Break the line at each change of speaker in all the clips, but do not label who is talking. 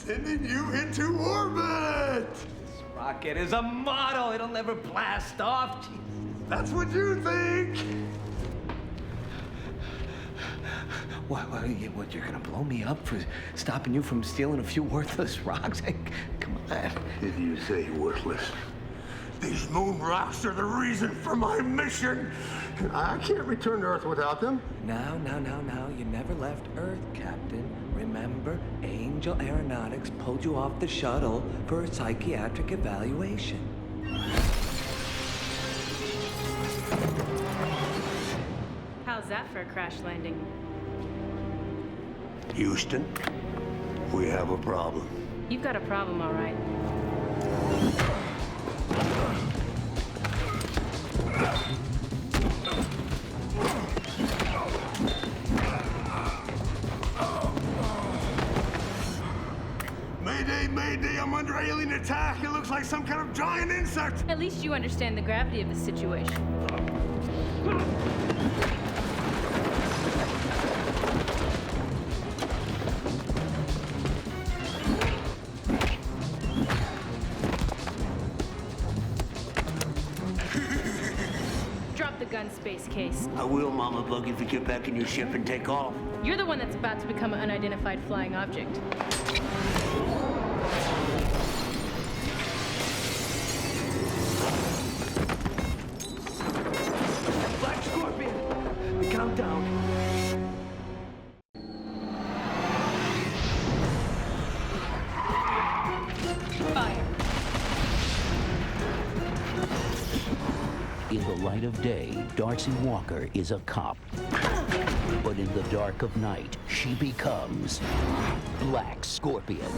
Sending you into orbit!
This rocket is a model. It'll never blast off. Jesus.
That's what you think!
What, you're gonna blow me up for stopping you from stealing a few worthless rocks? Come on.
Did you say worthless? These moon rocks are the reason for my mission. I can't return to Earth without them.
Now. You never left Earth, Captain. Remember, Angel Aeronautics pulled you off the shuttle for a psychiatric evaluation.
How's that for a crash landing?
Houston, we have a problem.
You've got a problem, all right.
Mayday, I'm under alien attack. It looks like some kind of giant insect.
At least you understand the gravity of the situation. Drop the gun, space case.
I will, Mama Bug, if you get back in your ship and take off.
You're the one that's about to become an unidentified flying object.
Black Scorpion! The countdown.
Fire.
In the light of day, Darcy Walker is a cop. But in the dark of night, she becomes Black Scorpion.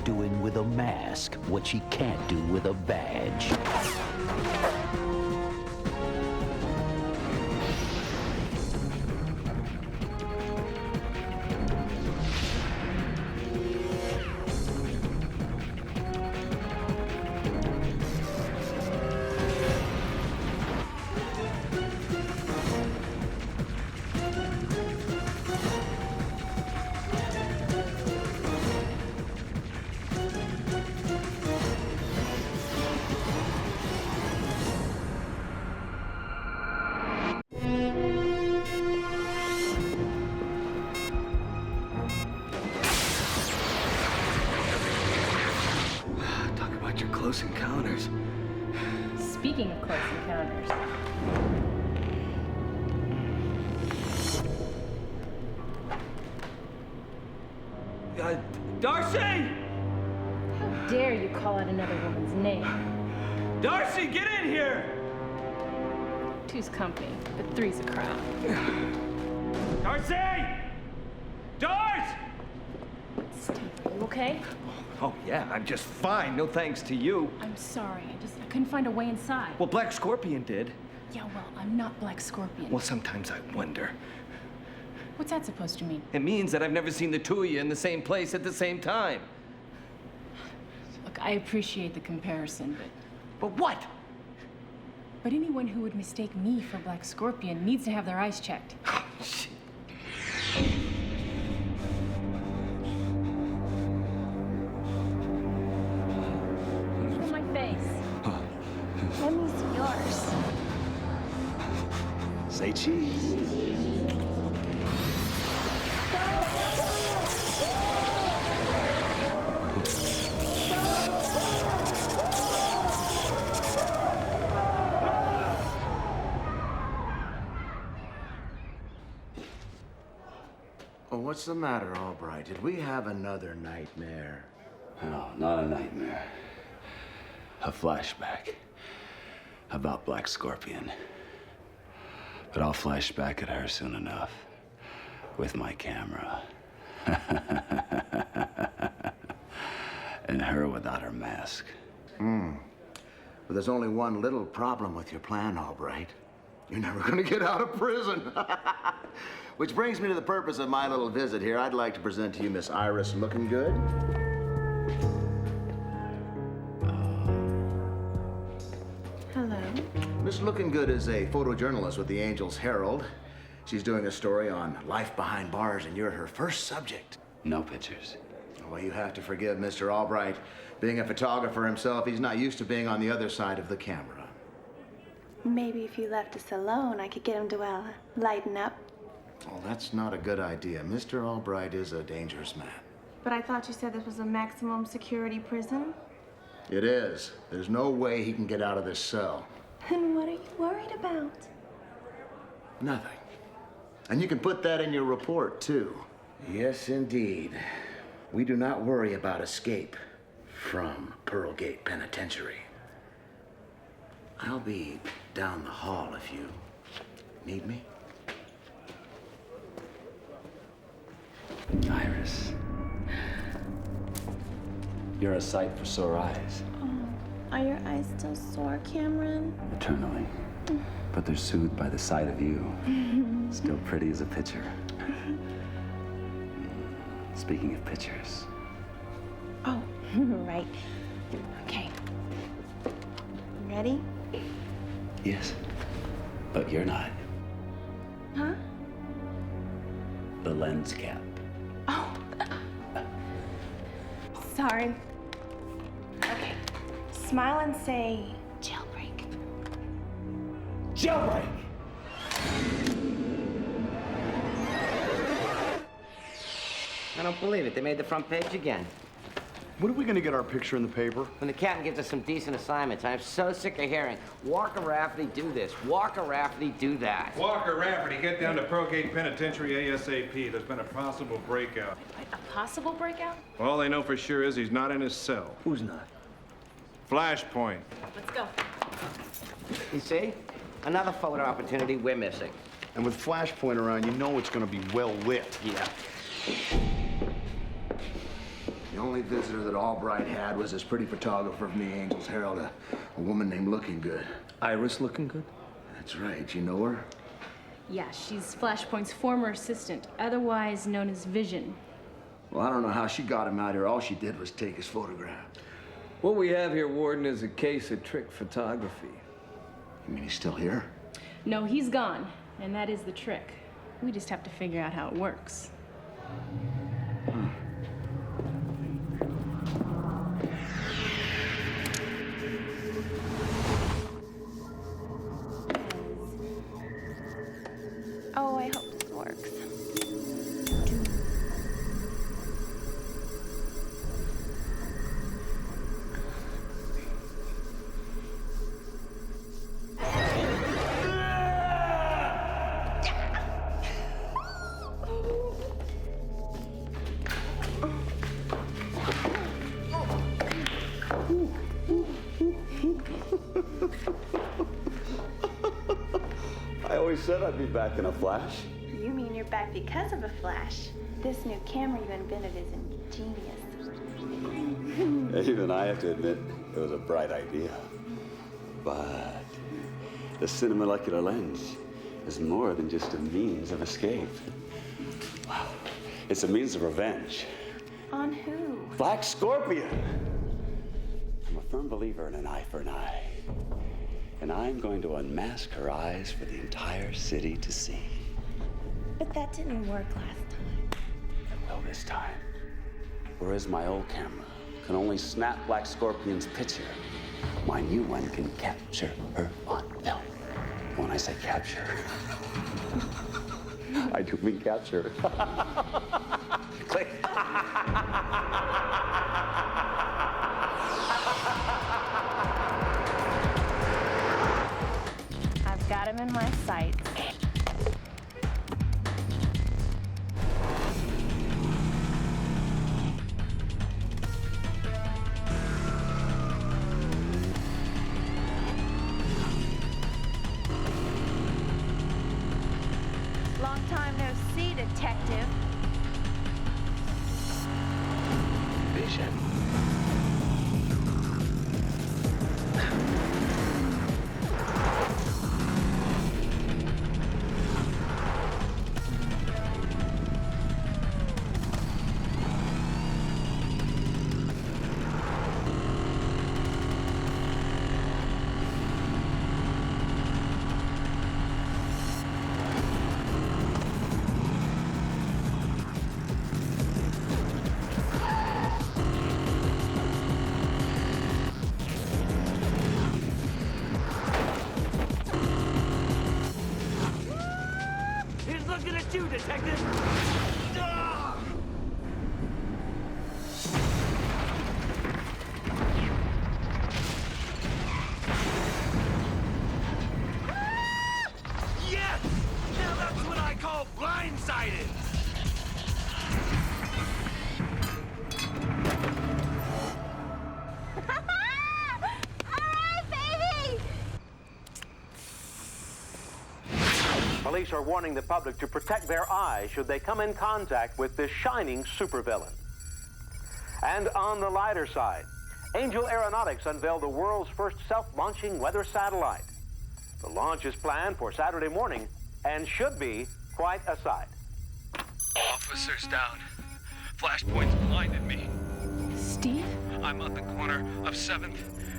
Doing with a mask what she can't do with a badge.
Close encounters.
Speaking of close encounters.
Darcy!
How dare you call out another woman's name?
Darcy, get in here!
Two's company, but three's a crowd.
Darcy! Darcy!
Steve, are you okay?
Oh, yeah, I'm just fine. No thanks to you.
I'm sorry. I couldn't find a way inside.
Well, Black Scorpion did.
Yeah, well, I'm not Black Scorpion.
Well, sometimes I wonder.
What's that supposed to mean?
It means that I've never seen the two of you in the same place at the same time.
Look, I appreciate the comparison,
But what?
but anyone who would mistake me for Black Scorpion needs to have their eyes checked.
Shit.
Show my face. Let me see yours.
Say cheese.
Oh, what's the matter, Albright? Did we have another nightmare?
No, not a nightmare. A flashback about Black Scorpion. But I'll flash back at her soon enough with my camera. And her without her mask.
But there's only one little problem with your plan, Albright. You're never gonna get out of prison. Which brings me to the purpose of my little visit here. I'd like to present to you Miss Iris Looking Good.
Hello.
Miss Looking Good is a photojournalist with the Angels Herald. She's doing a story on life behind bars, and you're her first subject.
No pictures.
Well, you have to forgive Mr. Albright. Being a photographer himself, he's not used to being on the other side of the camera.
Maybe if you left us alone, I could get him to lighten up.
Well, that's not a good idea. Mr. Albright is a dangerous man.
But I thought you said this was a maximum security prison.
It is. There's no way he can get out of this cell.
Then what are you worried about?
Nothing. And you can put that in your report, too. Yes, indeed. We do not worry about escape from Pearl Gate Penitentiary. I'll be down the hall if you need me.
Iris. You're a sight for sore eyes.
Oh, are your eyes still sore, Cameron?
Eternally. But they're soothed by the sight of you. Still pretty as a picture. Speaking of pictures.
Oh, right. Okay. Ready?
Yes. But you're not.
Huh?
The lens cap.
Oh. Sorry. Okay. Smile and say jailbreak.
Jailbreak!
I don't believe it. They made the front page again.
When are we gonna get our picture in the paper?
When the captain gives us some decent assignments. I'm so sick of hearing, Walker Rafferty, do this. Walker Rafferty, do that.
Walker Rafferty, get down to Pearl Gate Penitentiary ASAP. There's been a possible breakout.
A possible breakout?
All they know for sure is he's not in his cell.
Who's not?
Flashpoint.
Let's go.
You see? Another photo opportunity we're missing.
And with Flashpoint around, you know it's gonna be well lit.
Yeah.
The only visitor that Albright had was this pretty photographer from the Angels Herald, a woman named Looking Good.
Iris looking good?
That's right. You know her?
Yeah, she's Flashpoint's former assistant, otherwise known as Vision.
Well, I don't know how she got him out here. All she did was take his photograph.
What we have here, Warden, is a case of trick photography.
You mean he's still here?
No, he's gone, and that is the trick. We just have to figure out how it works.
Oh, I hope this works.
I always said I'd be back in a flash.
You mean you're back because of a flash? This new camera you invented is ingenious.
Even I have to admit, it was a bright idea. But the cinemolecular lens is more than just a means of escape. Wow. It's a means of revenge.
On who?
Black Scorpion! I'm a firm believer in an eye for an eye. And I'm going to unmask her eyes for the entire city to see.
But that didn't work last time.
It will this time. Whereas my old camera can only snap Black Scorpion's picture, my new one can capture her on film. When I say capture, I do mean capture. Click.
I've got him in my sights. Long time no see, detective.
Vision.
Police are warning the public to protect their eyes should they come in contact with this shining supervillain. And on the lighter side, Angel Aeronautics unveiled the world's first self-launching weather satellite. The launch is planned for Saturday morning and should be quite a sight.
Officers down. Flashpoint's blinded me.
Steve?
I'm on the corner of 7th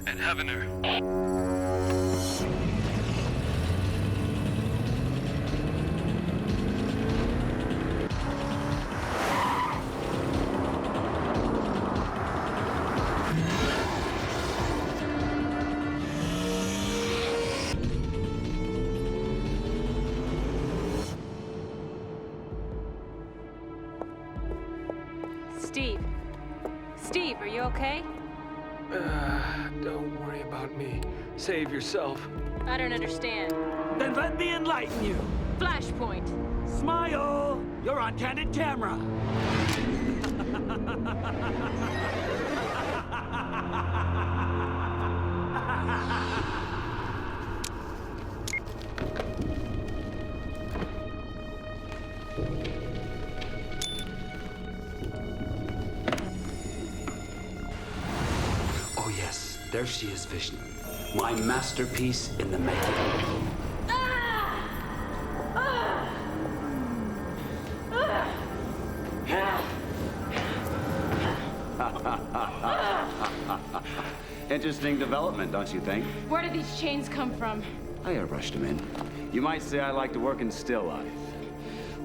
and Heavener.
Steve, are you okay?
Don't worry about me. Save yourself.
I don't understand.
Then let me enlighten you.
Flashpoint.
Smile! You're on candid camera.
Oh yes, there she is, Vision. My masterpiece in the making. Interesting development, don't you think?
Where did these chains come from?
I airbrushed them in. You might say I like to work in still life.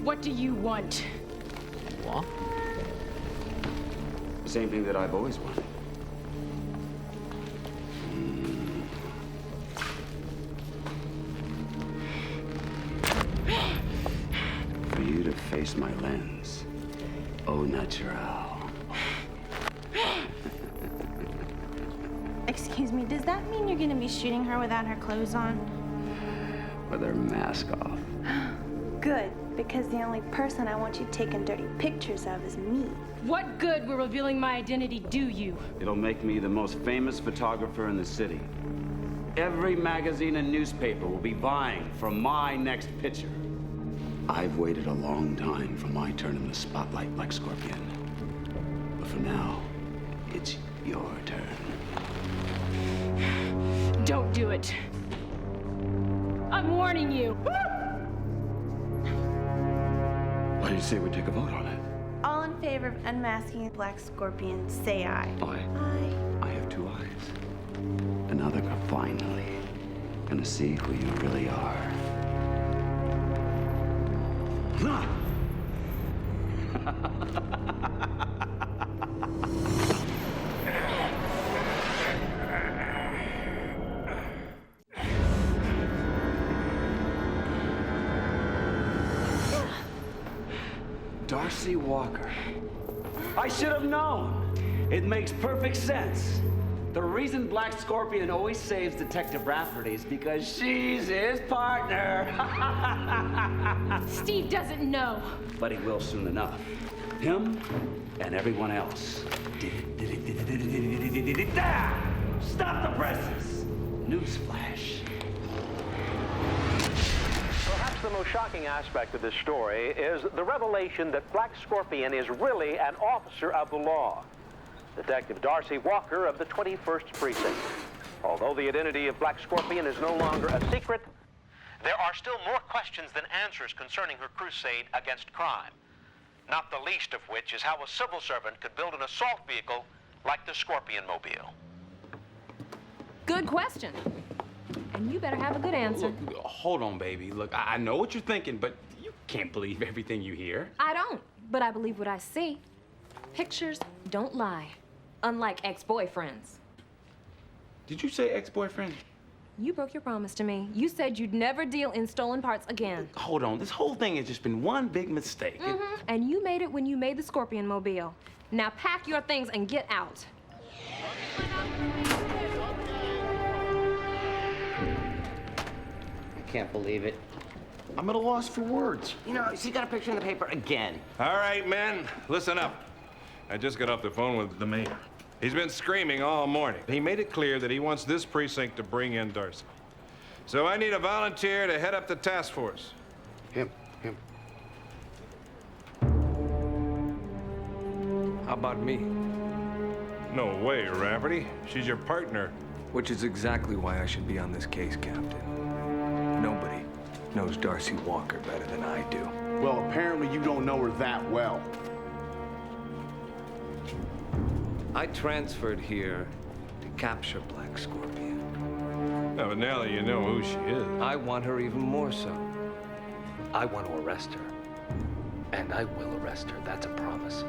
What do you want?
What? The same thing that I've always wanted. For you to face my lens. Au natural.
Excuse me, does that mean you're gonna be shooting her without her clothes on?
With her mask off.
Good, because the only person I want you taking dirty pictures of is me.
What good will revealing my identity do you?
It'll make me the most famous photographer in the city. Every magazine and newspaper will be vying for my next picture. I've waited a long time for my turn in the spotlight, Black Scorpion. But for now, it's your turn.
Don't do it. I'm warning you.
Why do you say we take a vote on it?
All in favor of unmasking the Black Scorpion, say aye.
I have two eyes. And now they're finally gonna see who you really are. Darcy Walker. I should have known. It makes perfect sense. The reason Black Scorpion always saves Detective Rafferty is because she's his partner.
Steve doesn't know.
But he will soon enough. Him and everyone else. Stop the presses! Newsflash.
Perhaps the most shocking aspect of this story is the revelation that Black Scorpion is really an officer of the law. Detective Darcy Walker of the 21st Precinct. Although the identity of Black Scorpion is no longer a secret, there are still more questions than answers concerning her crusade against crime. Not the least of which is how a civil servant could build an assault vehicle like the Scorpion Mobile.
Good question. And you better have a good answer.
Look, hold on, baby. Look, I know what you're thinking, but you can't believe everything you hear.
I don't, but I believe what I see. Pictures don't lie, unlike ex-boyfriends.
Did you say ex-boyfriend?
You broke your promise to me. You said you'd never deal in stolen parts again.
Hold on, this whole thing has just been one big mistake.
And you made it when you made the Scorpion Mobile. Now pack your things and get out.
I can't believe it.
I'm at a loss for words.
You know, she got a picture in the paper again.
All right, men, listen up. I just got off the phone with the mayor. He's been screaming all morning. He made it clear that he wants this precinct to bring in Darcy. So I need a volunteer to head up the task force.
Him.
How about me?
No way, Rafferty. She's your partner.
Which is exactly why I should be on this case, Captain. Nobody knows Darcy Walker better than I do.
Well, apparently you don't know her that well.
I transferred here to capture Black Scorpion.
No, but now that you know who she is.
I want her even more so. I want to arrest her. And I will arrest her. That's a promise.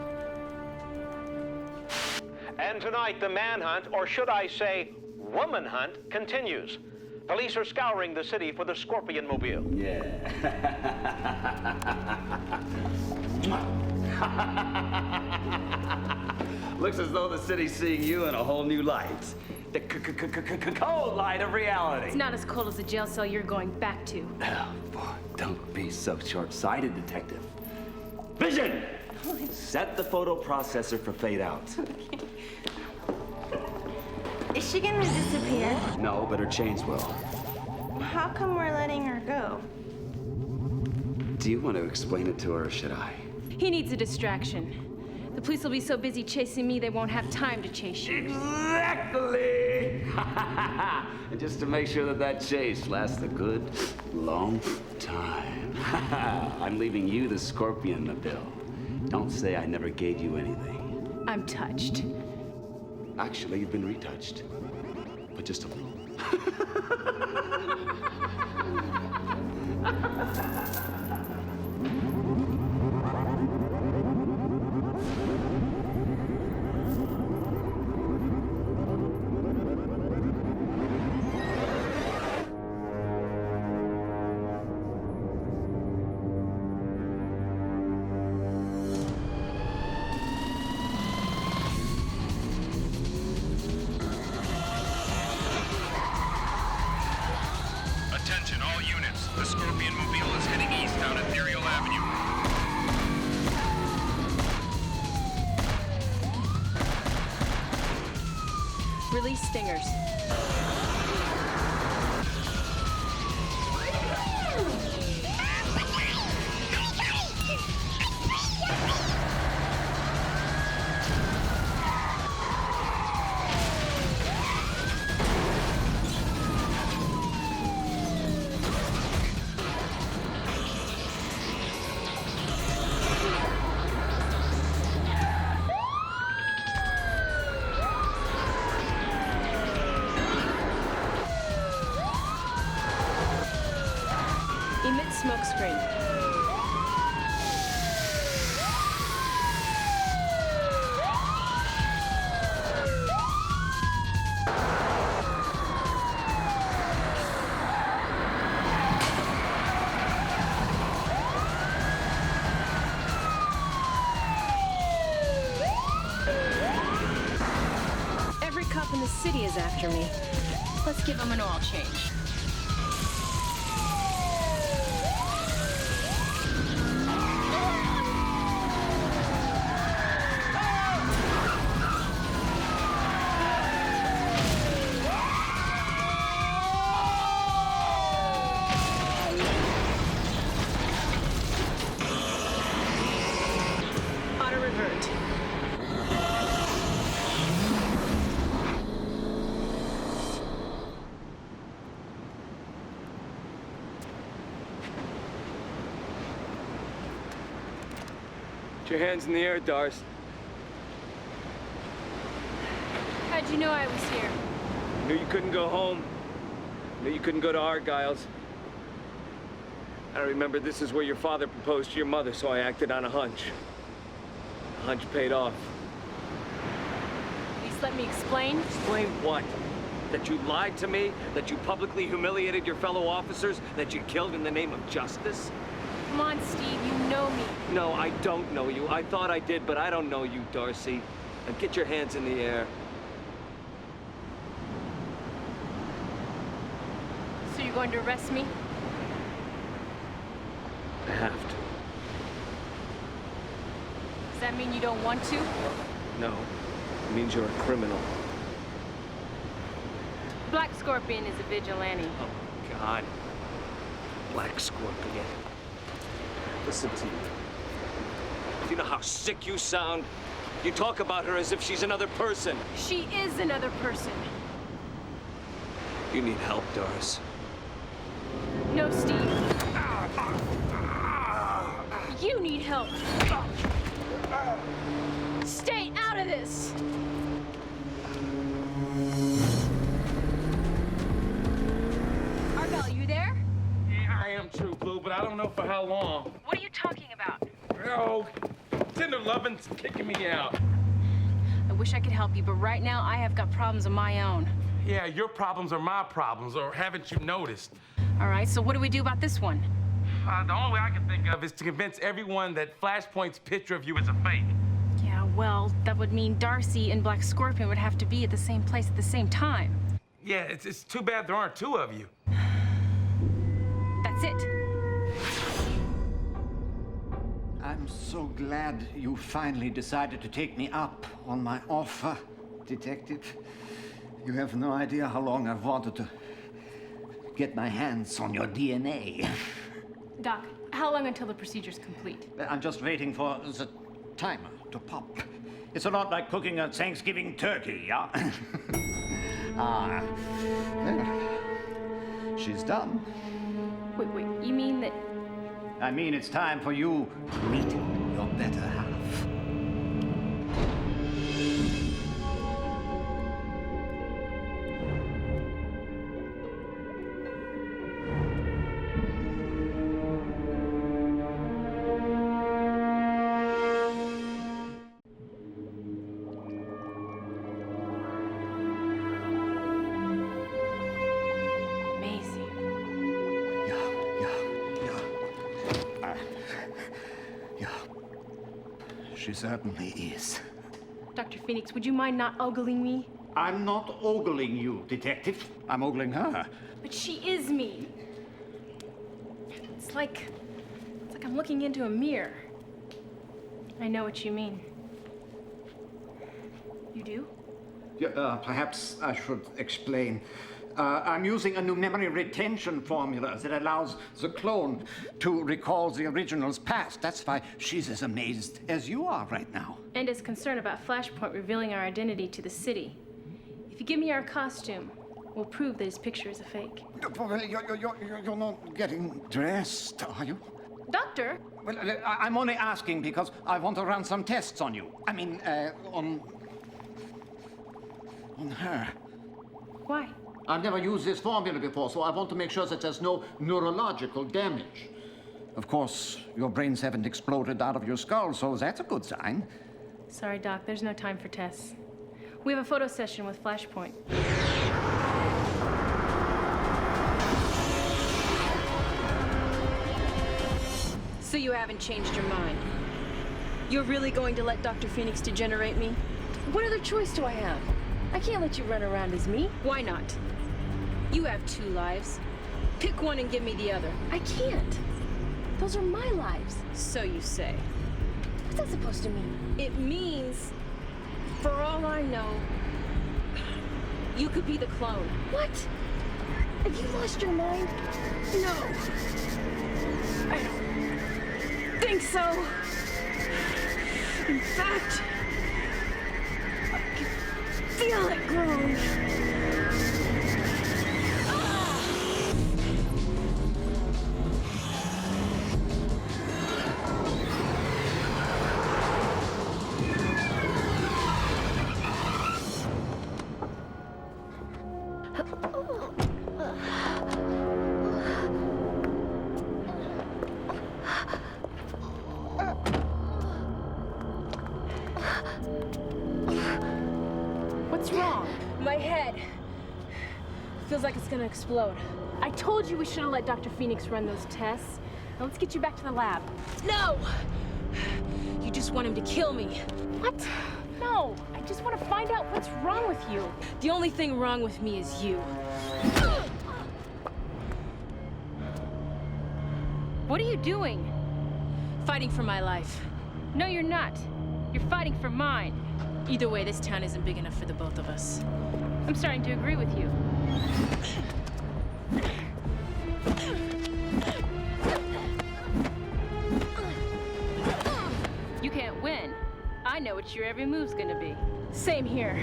And tonight, the manhunt, or should I say, woman hunt, continues. Police are scouring the city for the Scorpion Mobile.
Yeah. Looks as though the city's seeing you in a whole new light. The cold light of reality.
It's not as cold as the jail cell you're going back to.
Oh, boy, don't be so short-sighted, Detective. Vision! Set the photo processor for fade out.
Is she gonna disappear?
No, but her chains will.
How come we're letting her go?
Do you want to explain it to her, or should I?
He needs a distraction. The police will be so busy chasing me, they won't have time to chase you.
Exactly! And just to make sure that that chase lasts a good, long time, I'm leaving you the Scorpion Mobile. Don't say I never gave you anything.
I'm touched.
Actually, you've been retouched. But just a little.
Attention, all units. The Scorpion Mobile is heading east down Ethereal Avenue.
Release stingers. Emit smoke screen. Every cop in the city is after me. Let's give them an oil change. Auto revert.
Put your hands in the air, Darce.
How'd you know I was here?
Knew you couldn't go home. Knew you couldn't go to Argyle's. I remember this is where your father proposed to your mother, so I acted on a hunch. The hunch paid off.
Please let me explain.
Explain what? That you lied to me? That you publicly humiliated your fellow officers? That you killed in the name of justice?
Come on, Steve, you know me.
No, I don't know you. I thought I did, but I don't know you, Darcy. Now get your hands in the air.
So you're going to arrest me?
I have to.
Does that mean you don't want to?
No. It means you're a criminal.
Black Scorpion is a vigilante.
Oh, God. Black Scorpion. Listen to you. Do you know how sick you sound? You talk about her as if she's another person.
She is another person.
You need help, Doris.
No, Steve. You need help. Stay out of this. Arbel, you there?
Yeah, I am True Blue, but I don't know for how long.
What are you talking about?
Oh, tender lovin's kicking me out.
I wish I could help you, but right now I have got problems of my own.
Yeah, your problems are my problems, or haven't you noticed?
All right, so what do we do about this one?
The only way I can think of is to convince everyone that Flashpoint's picture of you is a fake.
Yeah, well, that would mean Darcy and Black Scorpion would have to be at the same place at the same time.
Yeah, it's too bad there aren't two of you.
That's it.
I'm so glad you finally decided to take me up on my offer, Detective. You have no idea how long I've wanted to get my hands on your DNA.
Doc, how long until the procedure's complete?
I'm just waiting for the timer to pop. It's a lot like cooking a Thanksgiving turkey, yeah? Well, she's done.
Wait, you mean that...
I mean, it's time for you to meet your better half. She certainly is.
Dr. Phoenix, would you mind not ogling me?
I'm not ogling you, Detective. I'm ogling her.
But she is me. It's like I'm looking into a mirror. I know what you mean. You do?
Yeah, perhaps I should explain. I'm using a new memory retention formula that allows the clone to recall the original's past. That's why she's as amazed as you are right now.
And is concerned about Flashpoint revealing our identity to the city. If you give me our costume, we'll prove that his picture is a fake.
You're not getting dressed, are you?
Doctor?
Well, I'm only asking because I want to run some tests on you. I mean, on her.
Why?
I've never used this formula before, so I want to make sure that there's no neurological damage. Of course, your brains haven't exploded out of your skull, so that's a good sign.
Sorry, Doc, there's no time for tests. We have a photo session with Flashpoint.
So you haven't changed your mind? You're really going to let Dr. Phoenix degenerate me? What other choice do I have? I can't let you run around as me. Why not? You have two lives. Pick one and give me the other. I can't. Those are my lives. So you say. What's that supposed to mean? It means, for all I know, you could be the clone. What? Have you lost your mind? No. I don't think so. In fact, I can feel it growing.
What's wrong?
My head feels like it's gonna explode.
I told you we should have let Dr. Phoenix run those tests. Now let's get you back to the lab.
No! You just want him to kill me.
What? No, I just want to find out what's wrong with you.
The only thing wrong with me is you.
What are you doing?
Fighting for my life.
No, you're not. You're fighting for mine.
Either way, this town isn't big enough for the both of us.
I'm starting to agree with you. know what your every move's gonna be. Same here.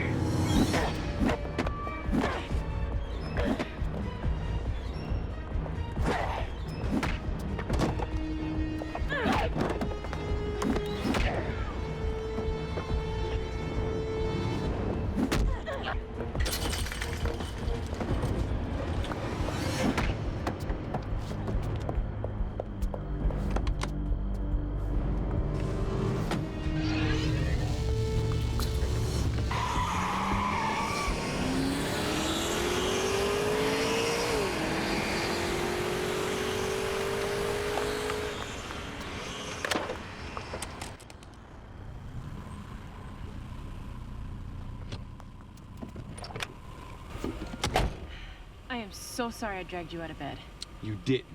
I am so sorry I dragged you out of bed.
You didn't.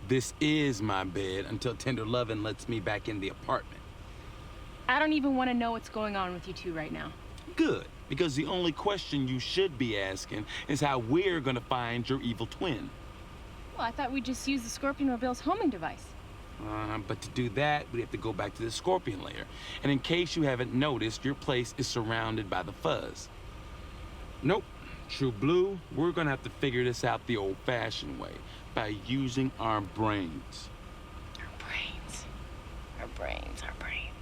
This is my bed until Tender Lovin' lets me back in the apartment.
I don't even want to know what's going on with you two right now.
Good, because the only question you should be asking is how we're gonna find your evil twin.
Well, I thought we'd just use the Scorpion Mobile's homing device.
But to do that, we'd have to go back to the Scorpion lair. And in case you haven't noticed, your place is surrounded by the fuzz. Nope. True Blue, we're gonna have to figure this out the old-fashioned way, by using our brains.
Our brains. Our brains. Our brains.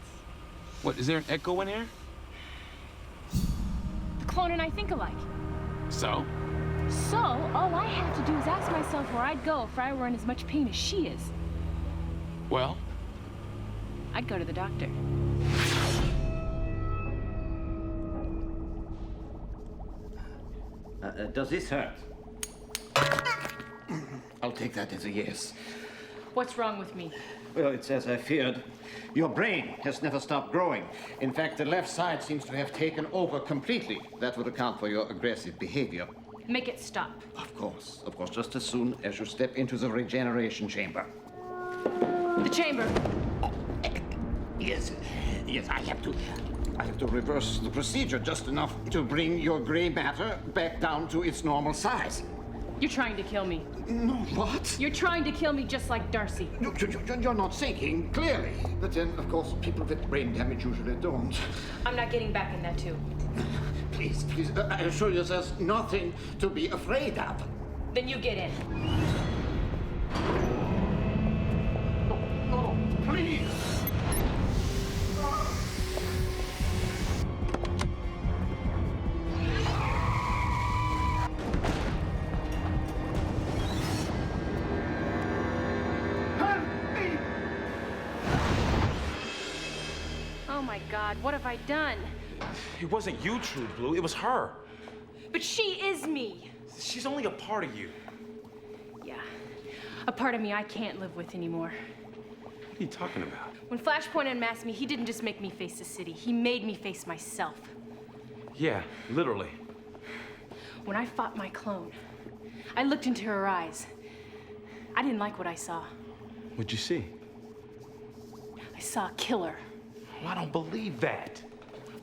What, is there an echo in here?
The clone and I think alike.
So?
So, all I have to do is ask myself where I'd go if I were in as much pain as she is.
Well?
I'd go to the doctor.
Does this hurt? I'll take that as a yes.
What's wrong with me?
Well, it's as I feared. Your brain has never stopped growing. In fact, the left side seems to have taken over completely. That would account for your aggressive behavior.
Make it stop.
Of course, just as soon as you step into the regeneration chamber.
The chamber.
Yes, I have to reverse the procedure just enough to bring your gray matter back down to its normal size.
You're trying to kill me.
No, what?
You're trying to kill me just like Darcy.
You're not thinking clearly. But then, of course, people with brain damage usually don't.
I'm not getting back in that tube.
Please, I assure you there's nothing to be afraid of.
Then you get in.
No, please.
Oh my God, what have I done?
It wasn't you, True Blue. It was her.
But she is me.
She's only a part of you.
Yeah, a part of me I can't live with anymore.
What are you talking about?
When Flashpoint unmasked me, he didn't just make me face the city. He made me face myself.
Yeah, literally.
When I fought my clone, I looked into her eyes. I didn't like what I saw.
What'd you see?
I saw a killer.
Well, I don't believe that.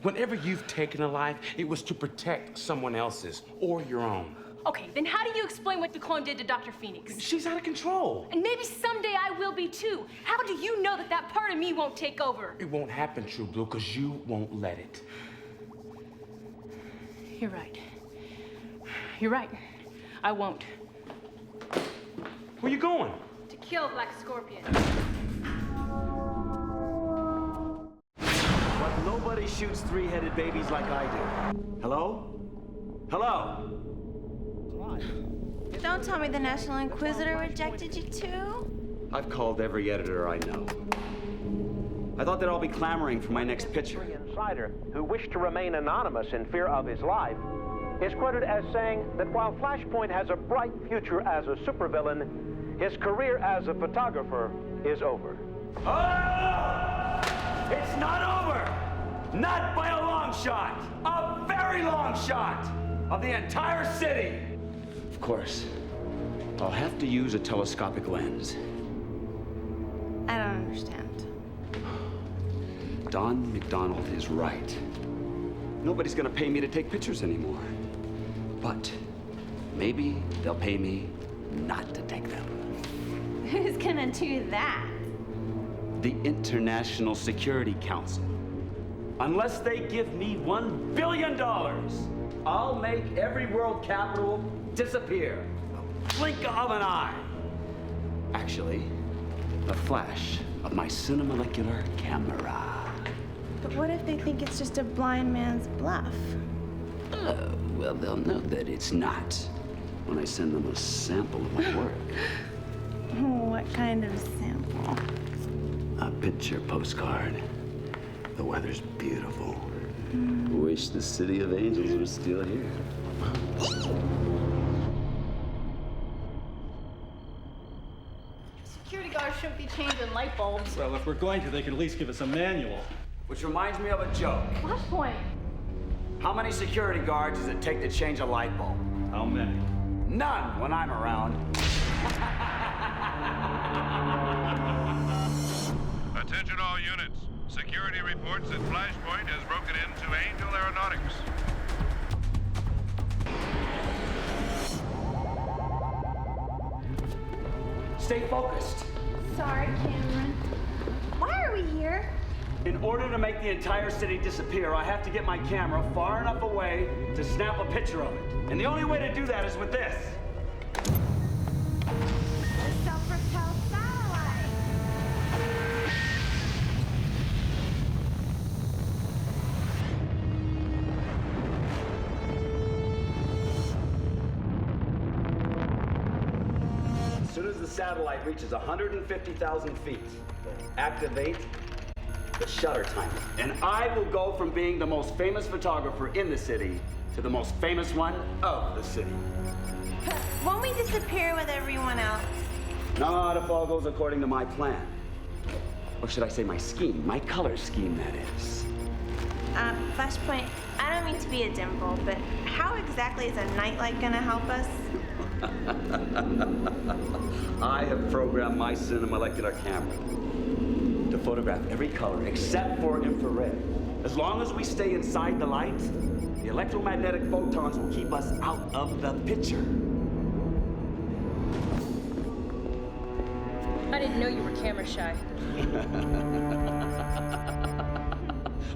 Whenever you've taken a life, it was to protect someone else's or your own.
Okay, then how do you explain what the clone did to Dr. Phoenix?
She's out of control.
And maybe someday I will be too. How do you know that that part of me won't take over?
It won't happen, True Blue, because you won't let it.
You're right. You're right. I won't.
Where you going?
To kill Black Scorpion.
But nobody shoots three-headed babies like I do. Hello? Hello?
Don't tell me the National Inquisitor rejected you too.
I've called every editor I know. I thought they'd all be clamoring for my next picture.
An insider who wished to remain anonymous in fear of his life is quoted as saying that while Flashpoint has a bright future as a supervillain, his career as a photographer is over.
Oh! It's not over! Not by a long shot! A very long shot! Of the entire city! Of course, I'll have to use a telescopic lens.
I don't understand.
Don McDonald is right. Nobody's gonna pay me to take pictures anymore. But maybe they'll pay me not to take them.
Who's gonna do that?
The International Security Council. Unless they give me $1 billion, I'll make every world capital disappear. A blink of an eye. Actually, the flash of my cinemolecular camera.
But what if they think it's just a blind man's bluff?
Oh, well, they'll know that it's not when I send them a sample of my work.
What kind of sample?
A picture postcard. The weather's beautiful. Wish the city of angels was still here.
Security guards shouldn't be changing light bulbs.
Well, if we're going to, they could at least give us a manual.
Which reminds me of a joke.
Flashpoint.
How many security guards does it take to change a light bulb?
How many?
None when I'm around.
Attention all units. Security reports that Flashpoint has broken into Angel Aeronautics.
Stay focused.
Sorry, Cameron. Why are we here?
In order to make the entire city disappear, I have to get my camera far enough away to snap a picture of it. And the only way to do that is with this.
The self-propelled satellite.
As soon as the satellite reaches 150,000 feet, activate the shutter timer. And I will go from being the most famous photographer in the city to the most famous one of the city.
Won't we disappear with everyone else?
Not if all goes according to my plan. Or should I say my scheme, my color scheme, that is.
Flashpoint, I don't mean to be a dimple, but how exactly is a nightlight gonna help us?
I have programmed my cinemolecular camera to photograph every color except for infrared. As long as we stay inside the light, the electromagnetic photons will keep us out of the picture.
I didn't know you were camera shy.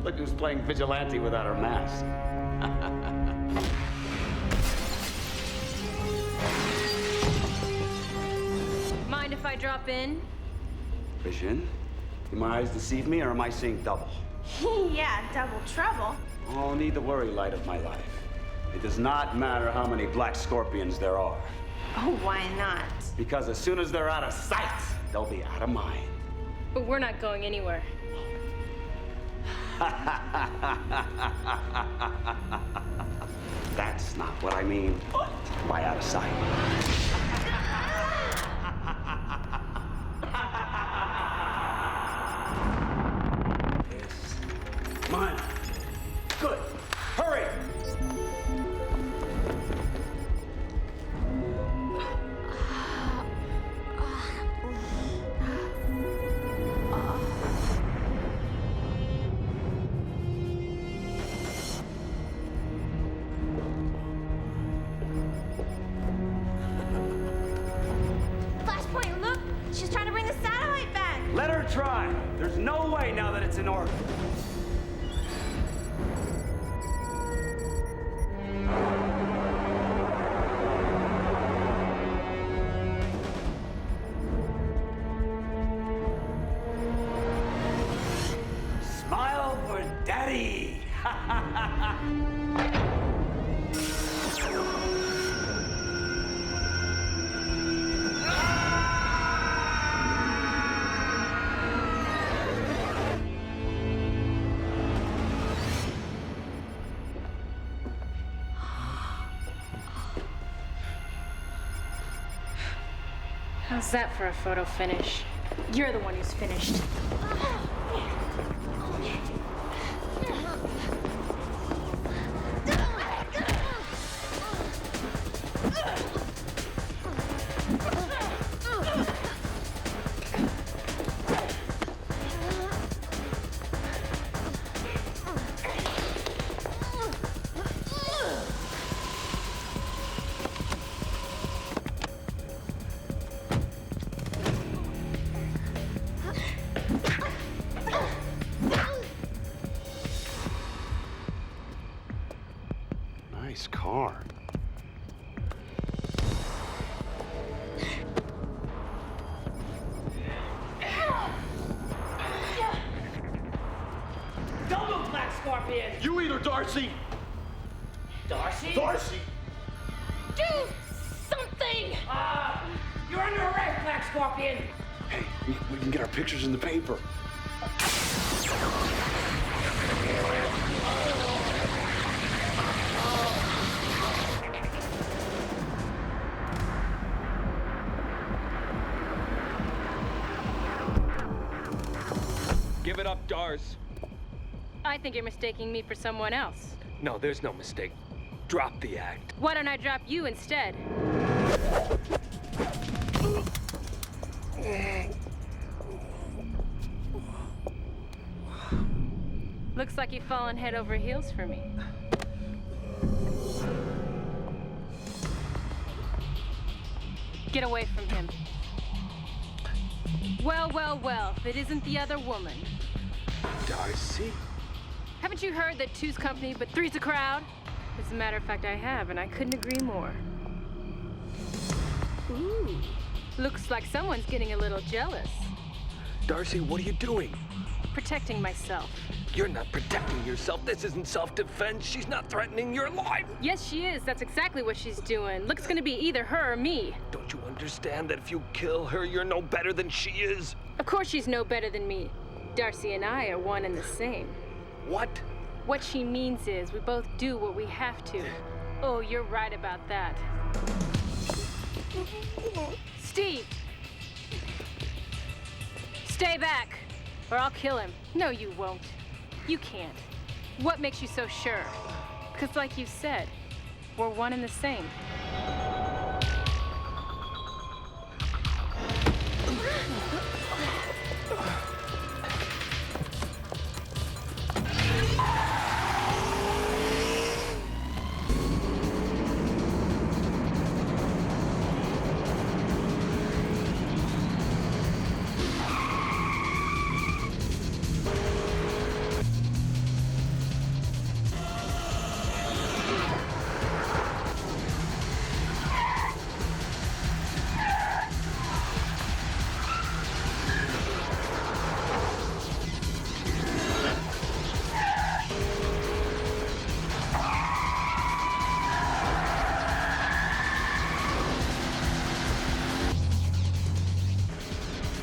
Look who's playing vigilante without her mask.
Mind if I drop in?
Vision? Do my eyes deceive me, or am I seeing double?
Yeah, double trouble.
Oh, need the worry, light of my life. It does not matter how many black scorpions there are.
Oh, why not?
Because as soon as they're out of sight, they'll be out of mind.
But we're not going anywhere.
That's not what I mean by out of sight. Mine. Good. Hurry!
Flashpoint, look! She's trying to bring the satellite back!
Let her try. There's no way now that it's in orbit. Smile for Daddy!
How's that for a photo finish? You're the one who's finished.
Nice car.
Don't move, Black Scorpion!
You either, Darcy!
Darcy?
Darcy!
Do something! You're under arrest, Black Scorpion!
Hey, we can get our pictures in the paper.
Give it up, Dars.
I think you're mistaking me for someone else.
No, there's no mistake. Drop the act.
Why don't I drop you instead? Looks like you've fallen head over heels for me. Get away from him. Well, well, well, if it isn't the other woman.
Darcy?
Haven't you heard that two's company, but three's a crowd? As a matter of fact, I have, and I couldn't agree more. Ooh, looks like someone's getting a little jealous.
Darcy, what are you doing?
Protecting myself.
You're not protecting yourself. This isn't self-defense. She's not threatening your life.
Yes, she is. That's exactly what she's doing. Looks gonna be either her or me.
Don't you understand that if you kill her, you're no better than she is?
Of course she's no better than me. Darcy and I are one and the same.
What?
What she means is we both do what we have to. Oh, you're right about that. Steve! Stay back, or I'll kill him. No, you won't. You can't. What makes you so sure? Because like you said, we're one and the same.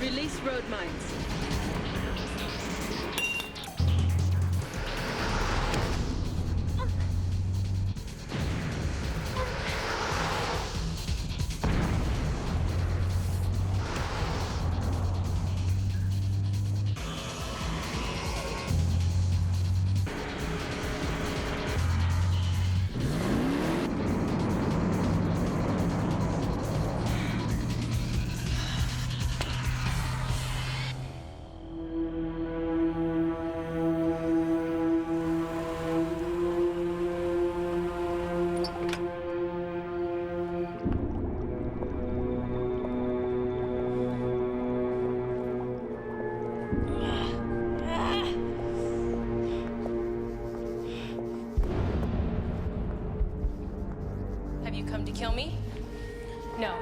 Release road mines. Come to kill me? No.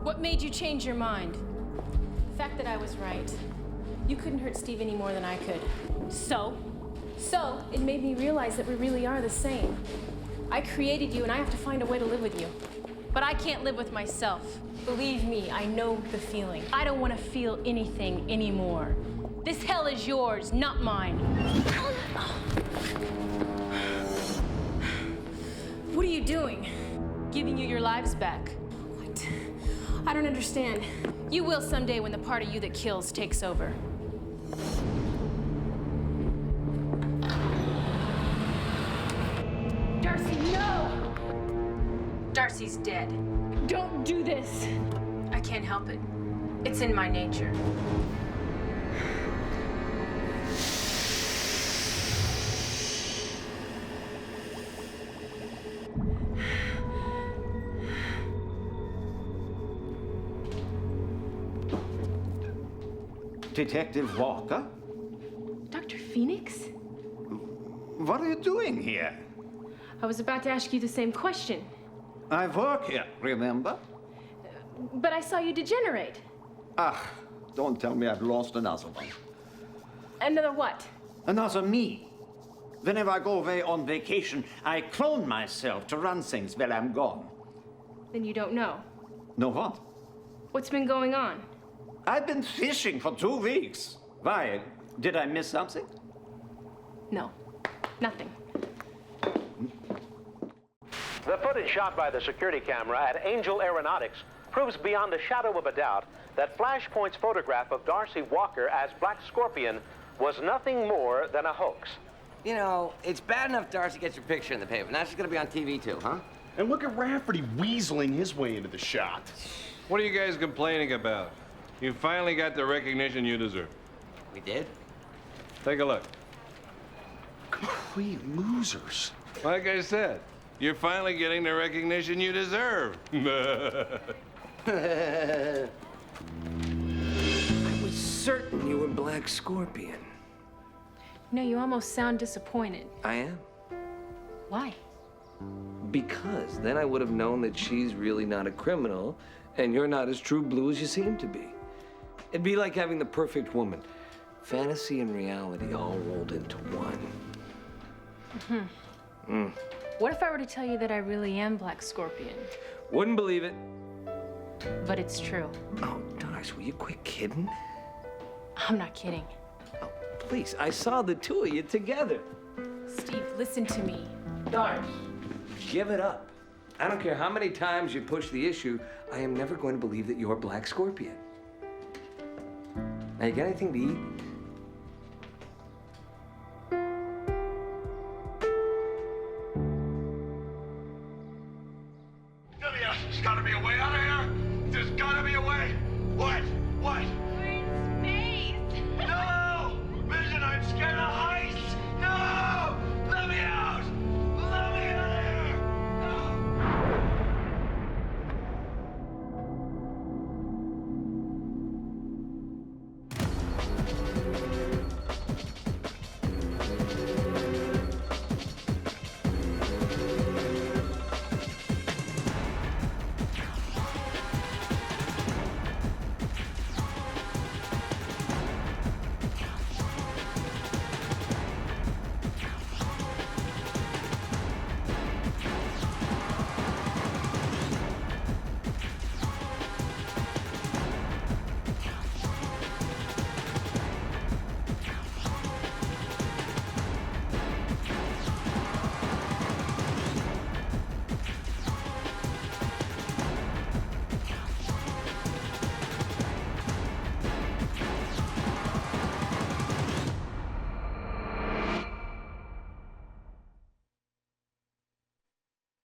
What made you change your mind? The fact that I was right. You couldn't hurt Steve any more than I could. So it made me realize that we really are the same. I created you and I have to find a way to live with you. But I can't live with myself. Believe me, I know the feeling. I don't want to feel anything anymore. This hell is yours, not mine. What are you doing? Giving you your lives back. What? I don't understand. You will someday when the part of you that kills takes over. Darcy, no! Darcy's dead. Don't do this. I can't help it. It's in my nature.
Detective Walker?
Dr. Phoenix?
What are you doing here?
I was about to ask you the same question.
I work here, remember?
But I saw you degenerate.
Ah, don't tell me I've lost another one.
Another what?
Another me. Whenever I go away on vacation, I clone myself to run things while I'm gone.
Then you don't know.
Know what?
What's been going on?
I've been fishing for 2 weeks. Why? Did I miss something?
No, nothing.
The footage shot by the security camera at Angel Aeronautics proves beyond a shadow of a doubt that Flashpoint's photograph of Darcy Walker as Black Scorpion was nothing more than a hoax.
You know, it's bad enough Darcy gets your picture in the paper. Now she's gonna be on TV too, huh?
And look at Rafferty weaseling his way into the shot.
What are you guys complaining about? You finally got the recognition you deserve.
We did?
Take a look.
Complete losers.
Like I said, you're finally getting the recognition you deserve.
I was certain you were Black Scorpion.
No, you almost sound disappointed.
I am.
Why?
Because then I would have known that she's really not a criminal, and you're not as true blue as you seem to be. It'd be like having the perfect woman. Fantasy and reality all rolled into one.
What if I were to tell you that I really am Black Scorpion?
Wouldn't believe it.
But it's true.
Oh, Darce, will you quit kidding?
I'm not kidding.
Oh, please, I saw the two of you together.
Steve, listen to me.
Darce, give it up. I don't care how many times you push the issue, I am never going to believe that you're Black Scorpion. Now, you got anything to eat?
There's gotta be a way out of here. There's gotta be a way. What?